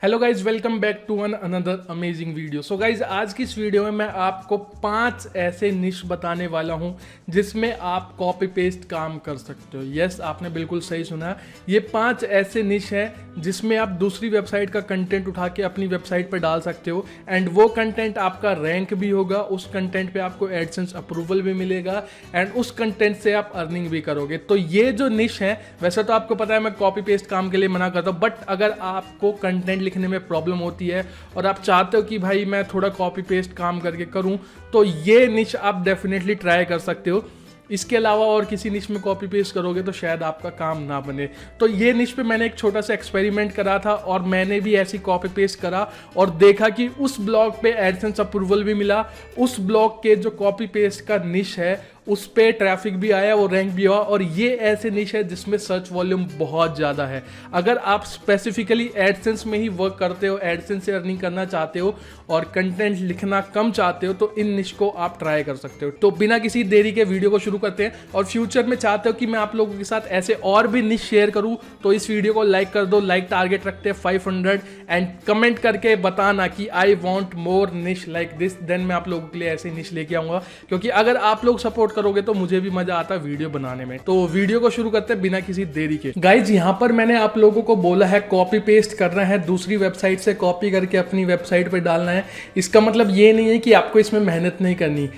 Hello guys, welcome back to another amazing video. So guys, आज की इस video में मैं आपको 5 ऐसे निश बताने वाला हूं जिसमें आप कॉपी पेस्ट काम कर सकते हो। यस, आपने बिल्कुल सही सुना। ये 5 ऐसे निश हैं जिसमें आप दूसरी वेबसाइट का कंटेंट उठा के अपनी वेबसाइट पर डाल सकते हो एंड वो कंटेंट आपका रैंक भी होगा, उस कंटेंट पे आपको एडसेंस अप्रूवल भी मिलेगा एंड उस कंटेंट से आप अर्निंग भी करोगे। तो ये जो निश है, वैसे तो आपको पता है मैं कॉपी पेस्ट काम के लिए मना करता हूँ, बट अगर आपको कंटेंट लिखने में प्रॉब्लम होती है और आप चाहते हो कि भाई मैं थोड़ा कॉपी पेस्ट काम करके करूं, तो ये निश आप डेफिनेटली ट्राई कर सकते हो। इसके अलावा और किसी निश में कॉपी पेस्ट करोगे तो शायद आपका काम ना बने। तो ये निश पे मैंने एक छोटा सा एक्सपेरिमेंट करा था और मैंने भी ऐसी कॉपी पेस्ट करा और देखा कि उस ब्लॉग पे एडसेंस अप्रूवल भी मिला। उस ब्लॉग के जो कॉपी पेस्ट का निश है उस पे ट्रैफिक भी आया, वो रैंक भी हुआ। और ये ऐसे निश है जिसमें सर्च वॉल्यूम बहुत ज़्यादा है। अगर आप स्पेसिफिकली एडसेंस में ही वर्क करते हो, एडसेंस से अर्निंग करना चाहते हो और कंटेंट लिखना कम चाहते हो, तो इन निश को आप ट्राई कर सकते हो। तो बिना किसी देरी के वीडियो को शुरू करते हैं। और फ्यूचर में चाहते हो कि मैं आप लोगों के साथ ऐसे और भी निश शेयर करूं, तो इस वीडियो को लाइक कर दो। लाइक टारगेट रखते हैं 500 एंड कमेंट करके बताना कि आई वॉन्ट मोर निश लाइक दिस। देन मैं आप लोगों के लिए ऐसे निश लेके आऊंगा, क्योंकि अगर आप लोग सपोर्ट करोगे तो मुझे भी मजा आता है वीडियो बनाने में। तो वीडियो को शुरू करते हैं बिना किसी देरी के। गाइज, यहां पर मैंने आप लोगों को बोला है कॉपी पेस्ट करना है, दूसरी वेबसाइट से कॉपी करके अपनी वेबसाइट पे डालना है। इसका मतलब ये नहीं है कि आपको इसमें मेहनत नहीं करनी।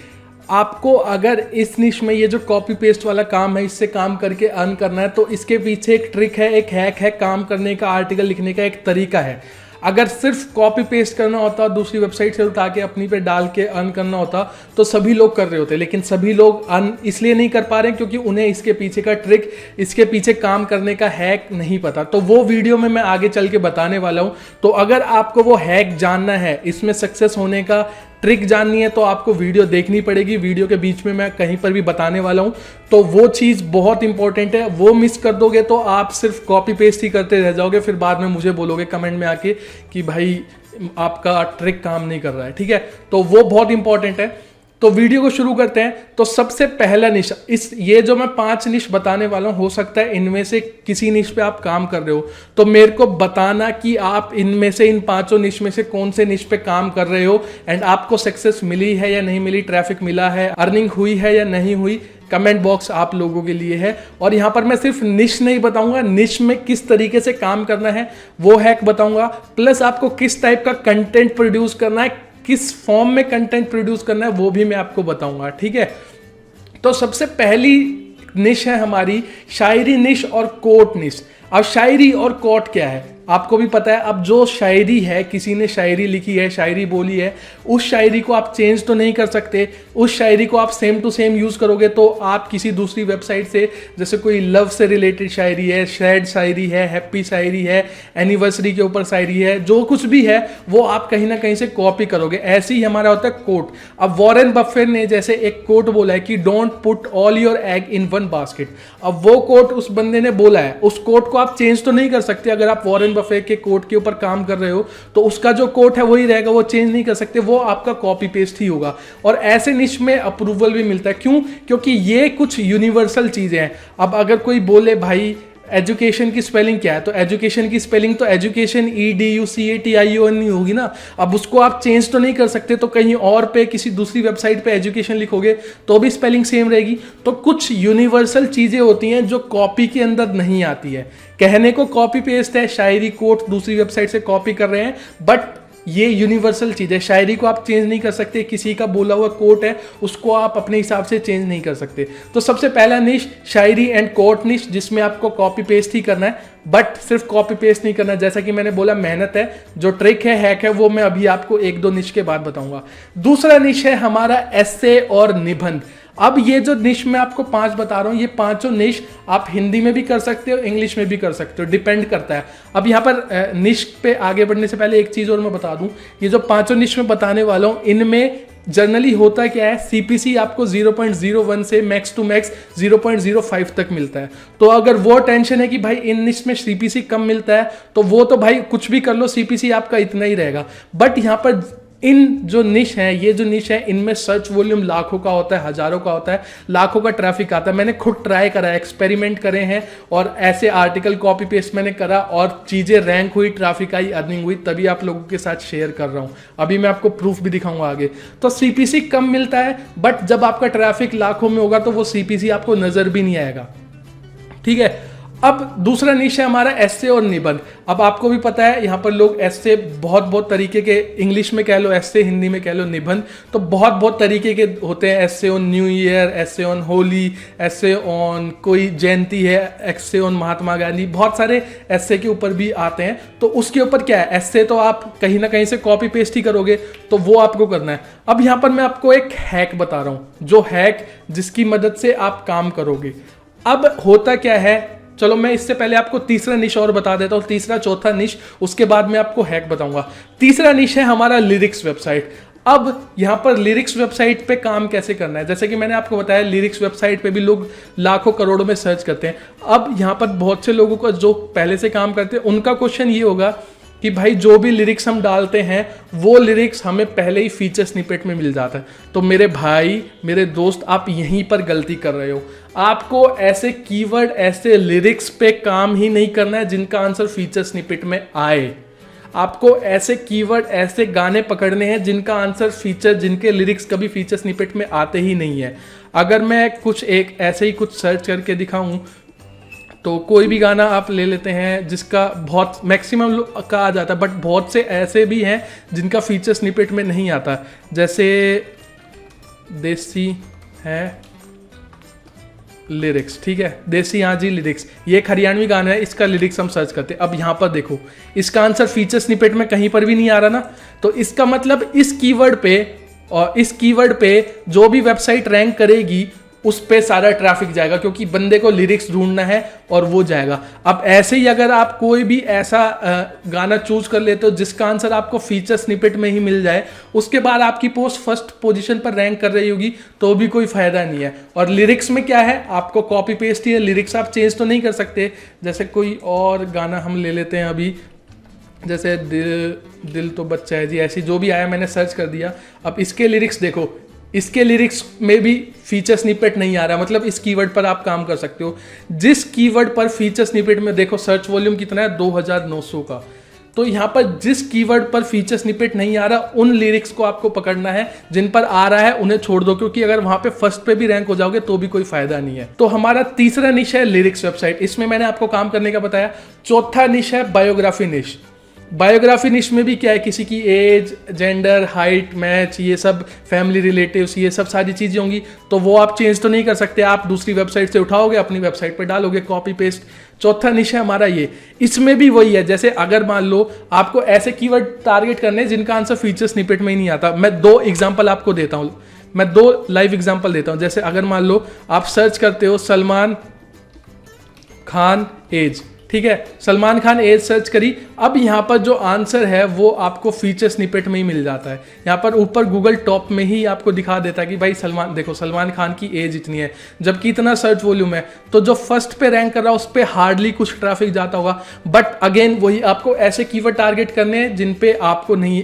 आपको अगर इस निश में ये जो कॉपी पेस्ट वाला काम है, इससे काम करके अर्न करना है, तो इसके पीछे एक ट्रिक है, एक हैक है, काम करने का, आर्टिकल लिखने का एक तरीका है। अगर सिर्फ कॉपी पेस्ट करना होता, दूसरी वेबसाइट से उठा के अपनी पे डाल के अर्न करना होता, तो सभी लोग कर रहे होते। लेकिन सभी लोग अर्न इसलिए नहीं कर पा रहे क्योंकि उन्हें इसके पीछे का ट्रिक, इसके पीछे काम करने का हैक नहीं पता। तो वो वीडियो में मैं आगे चल के बताने वाला हूं। तो अगर आपको वो हैक जानना है, इसमें सक्सेस होने का ट्रिक जाननी है, तो आपको वीडियो देखनी पड़ेगी। वीडियो के बीच में मैं कहीं पर भी बताने वाला हूं, तो वो चीज़ बहुत इंपॉर्टेंट है। वो मिस कर दोगे तो आप सिर्फ कॉपी पेस्ट ही करते रह जाओगे, फिर बाद में मुझे बोलोगे कमेंट में आके कि भाई आपका ट्रिक काम नहीं कर रहा है। ठीक है, तो वो बहुत इंपॉर्टेंट है। तो वीडियो को शुरू करते हैं। तो सबसे पहला निश, ये जो मैं 5 निश बताने वाला हूं, हो सकता है इनमें से किसी निश पे आप काम कर रहे हो, तो मेरे को बताना कि आप इनमें से, इन 5 निश में से कौन से निश पे काम कर रहे हो एंड आपको सक्सेस मिली है या नहीं मिली, ट्रैफिक मिला है, अर्निंग हुई है या नहीं हुई। कमेंट बॉक्स आप लोगों के लिए है। और यहां पर मैं सिर्फ निश नहीं बताऊंगा, निश में किस तरीके से काम करना है वो हैक बताऊंगा, प्लस आपको किस टाइप का कंटेंट प्रोड्यूस करना है, किस फॉर्म में कंटेंट प्रोड्यूस करना है, वो भी मैं आपको बताऊंगा। ठीक है, तो सबसे पहली निश है हमारी शायरी निश और कोट निश। अब शायरी और कोट क्या है आपको भी पता है। अब जो शायरी है, किसी ने शायरी लिखी है, शायरी बोली है, उस शायरी को आप चेंज तो नहीं कर सकते। उस शायरी को आप सेम टू सेम यूज करोगे तो आप किसी दूसरी वेबसाइट से, जैसे कोई लव से रिलेटेड शायरी है, सैड शायरी है, हैप्पी शायरी है, एनिवर्सरी के ऊपर शायरी है, जो कुछ भी है वो आप कहीं ना कहीं से कॉपी करोगे। ऐसे ही हमारा होता है कोट। अब वॉरेन बफेट ने जैसे एक कोट बोला है कि don't put all your egg in one basket. अब वो कोट उस बंदे ने बोला है, उस कोट को आप चेंज तो नहीं कर सकते। अगर आप वॉरेन बफेट के कोट के ऊपर काम कर रहे हो तो उसका जो कोट है वही रहेगा, वो चेंज नहीं कर सकते, वो आपका कॉपी पेस्ट ही होगा। और ऐसे निश में अप्रूवल भी मिलता है। क्यों? क्योंकि ये कुछ यूनिवर्सल चीजें हैं। अब अगर कोई बोले भाई एजुकेशन की स्पेलिंग क्या है, तो एजुकेशन की स्पेलिंग तो एजुकेशन EDUCATION होगी ना। अब उसको आप चेंज तो नहीं कर सकते, तो कहीं और पे, किसी दूसरी वेबसाइट पे एजुकेशन लिखोगे तो भी स्पेलिंग सेम रहेगी। तो कुछ यूनिवर्सल चीजें होती हैं जो कॉपी के अंदर नहीं आती है। कहने को कॉपी पेस्ट है, शायरी कोट दूसरी वेबसाइट से कॉपी कर रहे हैं, बट ये यूनिवर्सल चीज है। शायरी को आप चेंज नहीं कर सकते, किसी का बोला हुआ कोट है उसको आप अपने हिसाब से चेंज नहीं कर सकते। तो सबसे पहला निश शायरी एंड कोट निश, जिसमें आपको कॉपी पेस्ट ही करना है, बट सिर्फ कॉपी पेस्ट नहीं करना। जैसा कि मैंने बोला, मेहनत है। जो ट्रिक है, हैक है, वो मैं अभी आपको 1-2 निश के बाद बताऊंगा। दूसरा निश है हमारा एस्से और निबंध। अब ये जो निश मैं आपको 5 बता रहा हूं, ये 5 निश आप हिंदी में भी कर सकते हो, इंग्लिश में भी कर सकते हो, डिपेंड करता है। अब यहाँ पर निश पे आगे बढ़ने से पहले एक चीज और मैं बता दूं, ये जो 5 निश में बताने वाला हूं, इनमें जनरली होता क्या है, CPC आपको 0.01 से मैक्स टू मैक्स 0.05 तक मिलता है। तो अगर वो टेंशन है कि भाई इन निश में CPC कम मिलता है, तो वो तो भाई कुछ भी कर लो, CPC आपका इतना ही रहेगा। बट यहाँ पर इन जो निश हैं, ये जो निश है, इनमें सर्च वॉल्यूम लाखों का होता है, हजारों का होता है, लाखों का ट्रैफिक आता है। मैंने खुद ट्राई करा है, एक्सपेरिमेंट करे हैं, और ऐसे आर्टिकल कॉपी पेस्ट मैंने करा और चीजें रैंक हुई, ट्रैफिक आई, अर्निंग हुई, तभी आप लोगों के साथ शेयर कर रहा हूं। अभी मैं आपको प्रूफ भी दिखाऊंगा आगे। तो सीपीसी कम मिलता है, बट जब आपका ट्रैफिक लाखों में होगा तो वो सीपीसी आपको नजर भी नहीं आएगा। ठीक है, अब दूसरा निश है हमारा एस्से और निबंध। अब आपको भी पता है यहाँ पर लोग एस्से बहुत तरीके के, इंग्लिश में कह लो एस्से, हिंदी में कह लो निबंध, तो बहुत तरीके के होते हैं। Essay on new year, essay on Holi, essay on कोई जयंती है, एस्से ऑन महात्मा गांधी, बहुत सारे एस्से के ऊपर भी आते हैं। तो उसके ऊपर क्या है, एस्से तो आप कहीं ना कहीं से कॉपी पेस्ट ही करोगे, तो वो आपको करना है। अब यहाँ पर मैं आपको एक हैक बता रहा हूँ, जो हैक जिसकी मदद से आप काम करोगे। अब होता क्या है, चलो मैं इससे पहले आपको तीसरा निश और बता देता हूं, तीसरा चौथा निश, उसके बाद मैं आपको हैक बताऊंगा। तीसरा निश है हमारा लिरिक्स वेबसाइट। अब यहां पर लिरिक्स वेबसाइट पे काम कैसे करना है, जैसे कि मैंने आपको बताया लिरिक्स वेबसाइट पे भी लोग लाखों करोड़ों में सर्च करते हैं। अब यहां पर बहुत से लोगों का जो पहले से काम करते हैं, उनका क्वेश्चन ये होगा कि भाई जो भी लिरिक्स हम डालते हैं वो लिरिक्स हमें पहले ही फीचर स्निपेट में मिल जाता है। तो मेरे भाई, मेरे दोस्त, आप यहीं पर गलती कर रहे हो। आपको ऐसे कीवर्ड, ऐसे लिरिक्स पे काम ही नहीं करना है जिनका आंसर फीचर स्निपेट में आए। आपको ऐसे कीवर्ड, ऐसे गाने पकड़ने हैं जिनका आंसर फीचर, जिनके लिरिक्स कभी फीचर स्निपेट में आते ही नहीं है। अगर मैं कुछ एक ऐसे ही कुछ सर्च करके दिखाऊं, तो कोई भी गाना आप ले लेते हैं जिसका बहुत मैक्सिमम का आ जाता है, बट बहुत से ऐसे भी हैं जिनका फीचर स्निपेट में नहीं आता। जैसे देसी है लिरिक्स, ठीक है, देसी हाँ जी लिरिक्स, ये एक हरियाणवी गाना है, इसका लिरिक्स हम सर्च करते हैं। अब यहाँ पर देखो, इसका आंसर फीचर स्निपेट में कहीं पर भी नहीं आ रहा ना। तो इसका मतलब इस कीवर्ड पे, और इस कीवर्ड पे जो भी वेबसाइट रैंक करेगी उस पे सारा ट्रैफिक जाएगा, क्योंकि बंदे को लिरिक्स ढूंढना है और वो जाएगा। अब ऐसे ही अगर आप कोई भी ऐसा गाना चूज कर लेते हो जिसका आंसर आपको फीचर स्निपेट में ही मिल जाए, उसके बाद आपकी पोस्ट फर्स्ट पोजीशन पर रैंक कर रही होगी, तो भी कोई फायदा नहीं है। और लिरिक्स में क्या है, आपको कॉपी पेस्ट ही है, लिरिक्स आप चेंज तो नहीं कर सकते। जैसे कोई और गाना हम ले लेते हैं अभी, जैसे दिल तो बच्चा है जी, ऐसी जो भी आया मैंने सर्च कर दिया। अब इसके लिरिक्स देखो, इसके लिरिक्स में भी फीचर स्निपेट नहीं आ रहा, मतलब इस कीवर्ड पर आप काम कर सकते हो। जिस कीवर्ड पर फीचर स्निपेट में देखो सर्च वॉल्यूम कितना है, 2900 का। तो यहाँ पर जिस कीवर्ड पर फीचर स्निपेट नहीं आ रहा, उन लिरिक्स को आपको पकड़ना है। जिन पर आ रहा है उन्हें छोड़ दो, क्योंकि अगर वहां पे फर्स्ट पे भी रैंक हो जाओगे तो भी कोई फायदा नहीं है। तो हमारा तीसरा निश है लिरिक्स वेबसाइट, इसमें मैंने आपको काम करने का बताया। चौथा निश है बायोग्राफी निश। बायोग्राफी निश में भी क्या है, किसी की एज, जेंडर, हाइट, मैच, ये सब फैमिली रिलेटिव्स, ये सब सारी चीज़ें होंगी। तो वो आप चेंज तो नहीं कर सकते, आप दूसरी वेबसाइट से उठाओगे, अपनी वेबसाइट पे डालोगे, कॉपी पेस्ट। चौथा निश है हमारा ये, इसमें भी वही है। जैसे अगर मान लो आपको ऐसे कीवर्ड टारगेट करने जिनका आंसर फीचर स्निपेट में ही नहीं आता। मैं 2 एग्जाम्पल आपको देता हूँ, मैं 2 लाइव एग्जाम्पल देता हूँ। जैसे अगर मान लो आप सर्च करते हो सलमान खान एज, ठीक है, सलमान खान एज सर्च करी। अब यहाँ पर जो आंसर है वो आपको फीचर स्निपेट में ही मिल जाता है। यहाँ पर ऊपर गूगल टॉप में ही आपको दिखा देता है कि भाई सलमान, देखो सलमान खान की एज इतनी है, जबकि इतना सर्च वॉल्यूम है। तो जो फर्स्ट पे रैंक कर रहा है उस पर हार्डली कुछ ट्रैफिक जाता होगा। बट अगेन वही, आपको ऐसे कीवर्ड टारगेट करने हैं जिन पे आपको नहीं,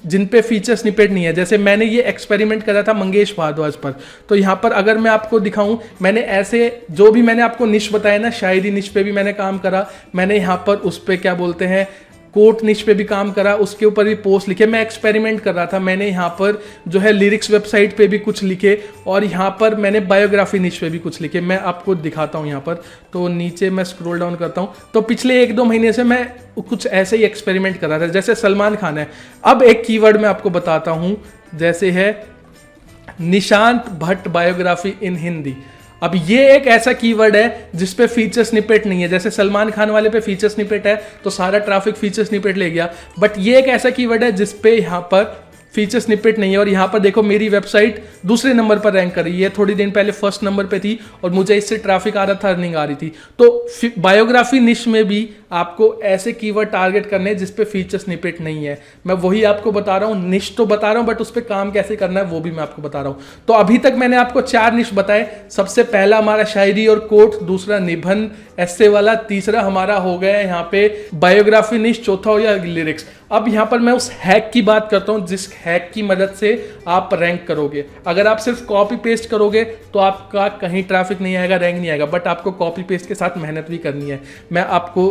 जिन पे फीचर स्निपेट नहीं है। जैसे मैंने ये एक्सपेरिमेंट करा था मंगेश भारद्वाज पर। तो यहाँ पर अगर मैं आपको दिखाऊं, मैंने ऐसे जो भी मैंने आपको निश बताया ना, शायरी निश पे भी मैंने काम करा। मैंने यहाँ पर उस पे क्या बोलते हैं, कोट निश पे भी काम करा, उसके ऊपर भी पोस्ट लिखे। मैं एक्सपेरिमेंट कर रहा था। मैंने यहाँ पर जो है लिरिक्स वेबसाइट पे भी कुछ लिखे, और यहाँ पर मैंने बायोग्राफी निश पे भी कुछ लिखे। मैं आपको दिखाता हूँ यहाँ पर। तो नीचे मैं स्क्रॉल डाउन करता हूँ, तो पिछले 1-2 महीने से मैं कुछ ऐसे ही एक्सपेरिमेंट कर रहा था। जैसे सलमान खान है, अब एक कीवर्ड मैं आपको बताता हूँ, जैसे है निशांत भट्ट बायोग्राफी इन हिंदी। अब ये एक ऐसा कीवर्ड है जिस पे फीचर स्निपेट नहीं है। जैसे सलमान खान वाले पे फीचर स्निपेट है तो सारा ट्रैफिक फीचर स्निपेट ले गया, बट ये एक ऐसा कीवर्ड है जिस पे यहाँ पर फीचर स्निपेट नहीं है। और यहाँ पर देखो मेरी वेबसाइट दूसरे नंबर पर रैंक कर रही है, थोड़ी दिन पहले फर्स्ट नंबर पे थी और मुझे इससे ट्रैफिक आ रहा था, अर्निंग आ रही थी। तो बायोग्राफी निश में भी आपको ऐसे कीवर्ड टारगेट करने हैं जिस पे फीचर स्निपेट नहीं है। मैं वही आपको बता रहा हूँ, निश तो बता रहा हूँ बट उस पर काम कैसे करना है वो भी मैं आपको बता रहा हूँ। तो अभी तक मैंने आपको 4 निश बताए। सबसे पहला हमारा शायरी और कोट, दूसरा निबंध ऐसे वाला, तीसरा हमारा हो गया यहाँ पे बायोग्राफी निश, चौथा हो गया लिरिक्स। अब यहाँ पर मैं उस हैक की बात करता हूँ जिस हैक की मदद से आप रैंक करोगे। अगर आप सिर्फ कॉपी पेस्ट करोगे तो आपका कहीं ट्रैफिक नहीं आएगा, रैंक नहीं आएगा, बट आपको कॉपी पेस्ट के साथ मेहनत भी करनी है। मैं आपको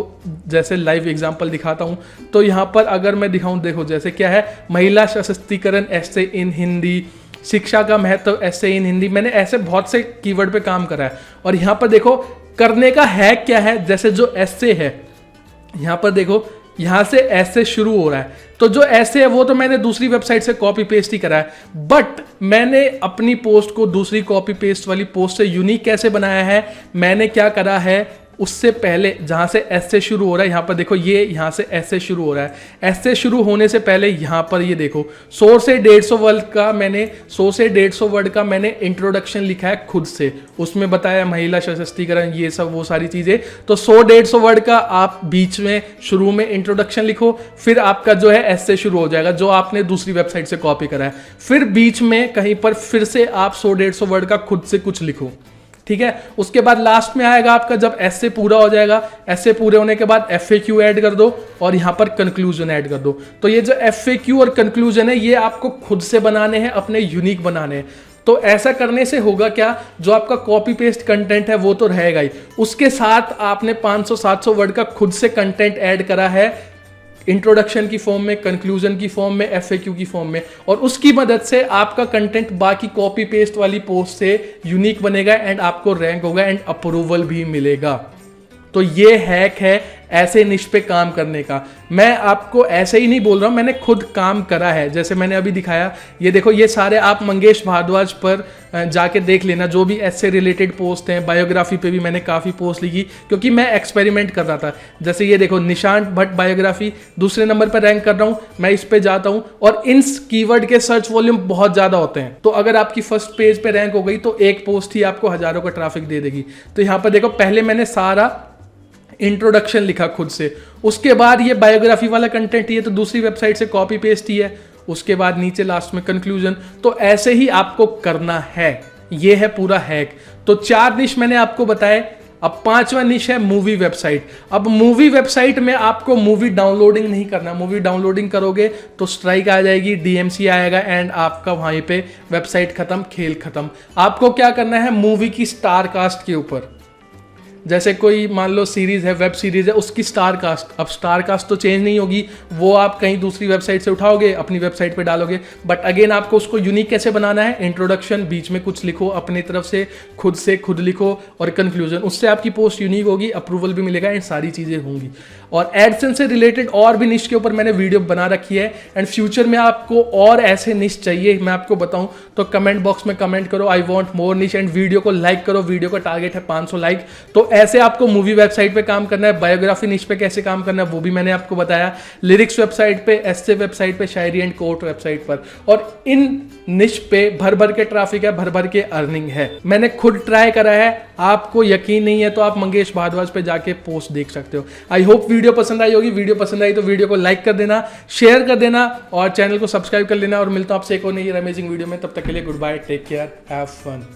जैसे लाइव एग्जांपल दिखाता हूँ। तो यहाँ पर अगर मैं दिखाऊँ, देखो जैसे क्या है, महिला सशक्तिकरण ऐसे इन हिंदी, शिक्षा का महत्व ऐसे इन हिंदी। मैंने ऐसे बहुत से कीवर्ड पे काम करा है। और यहाँ पर देखो करने का हैक क्या है, जैसे जो ऐसे है यहाँ पर देखो, यहाँ से ऐसे शुरू हो रहा है, तो जो ऐसे है वो तो मैंने दूसरी वेबसाइट से कॉपी पेस्ट ही करा है, बट मैंने अपनी पोस्ट को दूसरी कॉपी पेस्ट वाली पोस्ट से यूनिक कैसे बनाया है, मैंने क्या करा है, उससे पहले जहाँ से ऐसे शुरू हो रहा है, यहाँ पर देखो ये यहाँ से ऐसे शुरू हो रहा है, ऐसे शुरू होने से पहले यहाँ पर ये देखो 100 से 150 वर्ड का मैंने 100 से 150 वर्ड का मैंने इंट्रोडक्शन लिखा है खुद से। उसमें बताया महिला सशक्तिकरण, ये सब वो सारी चीज़ें। तो 100-150 वर्ड का आप बीच में शुरू में इंट्रोडक्शन लिखो, फिर आपका जो है ऐसे शुरू हो जाएगा जो आपने दूसरी वेबसाइट से कॉपी करा है। फिर बीच में कहीं पर फिर से आप 100-150 वर्ड का खुद से कुछ लिखो, ठीक है। उसके बाद लास्ट में आएगा आपका जब ऐसे पूरा हो जाएगा, ऐसे पूरे होने के बाद FAQ ऐड कर दो और यहां पर कंक्लूजन ऐड कर दो। तो ये जो FAQ और कंक्लूजन है ये आपको खुद से बनाने हैं, अपने यूनिक बनाने हैं। तो ऐसा करने से होगा क्या, जो आपका कॉपी पेस्ट कंटेंट है वो तो रहेगा ही, उसके साथ आपने 500-700 वर्ड का खुद से कंटेंट ऐड करा है इंट्रोडक्शन की फॉर्म में, कंक्लूजन की फॉर्म में, FAQ की फॉर्म में, और उसकी मदद से आपका कंटेंट बाकी कॉपी पेस्ट वाली पोस्ट से यूनिक बनेगा एंड आपको रैंक होगा एंड अप्रूवल भी मिलेगा। तो ये हैक है ऐसे निश पे काम करने का। मैं आपको ऐसे ही नहीं बोल रहा हूँ, मैंने खुद काम करा है। जैसे मैंने अभी दिखाया, ये देखो ये सारे आप मंगेश भारद्वाज पर जाके देख लेना, जो भी ऐसे रिलेटेड पोस्ट हैं। बायोग्राफी पे भी मैंने काफ़ी पोस्ट लिखी क्योंकि मैं एक्सपेरिमेंट कर रहा था। जैसे ये देखो निशांत भट्ट बायोग्राफी, दूसरे नंबर पर रैंक कर रहा हूँ, मैं इस पे जाता हूँ और इन कीवर्ड के सर्च वॉल्यूम बहुत ज़्यादा होते हैं। तो अगर आपकी फर्स्ट पेज पे रैंक हो गई तो एक पोस्ट ही आपको हज़ारों का ट्रैफिक दे देगी। तो यहाँ पर देखो पहले मैंने सारा इंट्रोडक्शन लिखा खुद से, उसके बाद ये बायोग्राफी वाला कंटेंट, ये तो दूसरी वेबसाइट से कॉपी पेस्ट ही है, उसके बाद नीचे लास्ट में कंक्लूजन। तो ऐसे ही आपको करना है, ये है पूरा हैक। तो 4 निश मैंने आपको बताए। अब 5वां निश है मूवी वेबसाइट। अब मूवी वेबसाइट में आपको मूवी डाउनलोडिंग नहीं करना। मूवी डाउनलोडिंग करोगे तो स्ट्राइक आ जाएगी, DMC आएगा एंड आपका वहीं पे वेबसाइट खत्म, खेल खत्म। आपको क्या करना है, मूवी की स्टार कास्ट के ऊपर, जैसे कोई मान लो सीरीज है, वेब सीरीज है, उसकी स्टार कास्ट, अब स्टार कास्ट तो चेंज नहीं होगी, वो आप कहीं दूसरी वेबसाइट से उठाओगे, अपनी वेबसाइट पे डालोगे, बट अगेन आपको उसको यूनिक कैसे बनाना है, इंट्रोडक्शन, बीच में कुछ लिखो अपनी तरफ से खुद लिखो और कंक्लूजन। उससे आपकी पोस्ट यूनिक होगी, अप्रूवल भी मिलेगा एंड सारी चीज़ें होंगी। और एडसेंस से रिलेटेड और भी निश के ऊपर मैंने वीडियो बना रखी है एंड फ्यूचर में आपको और ऐसे निश चाहिए मैं आपको बताऊं तो कमेंट बॉक्स में कमेंट करो, आई वॉन्ट मोर निश, एंड वीडियो को लाइक करो। वीडियो का टारगेट है 500 लाइक। तो ऐसे आपको मूवी वेबसाइट पे काम करना है, बायोग्राफी निश पे कैसे काम करना है वो भी मैंने आपको बताया, लिरिक्स वेबसाइट पे, एस्से वेबसाइट पे, शायरी एंड कोट वेबसाइट पर। और इन निश पे भर भर के ट्रैफिक है, भर भर के अर्निंग है। मैंने खुद ट्राई करा है, आपको यकीन नहीं है तो आप मंगेश भारद्वाज पे जाके पोस्ट देख सकते हो। आई होप वीडियो पसंद आई होगी। वीडियो पसंद आई तो वीडियो को लाइक कर देना, शेयर कर देना और चैनल को सब्सक्राइब कर लेना। और मिलता हूं आपसे एक और नई अमेजिंग वीडियो में। तब तक के लिए goodbye, take care, have fun.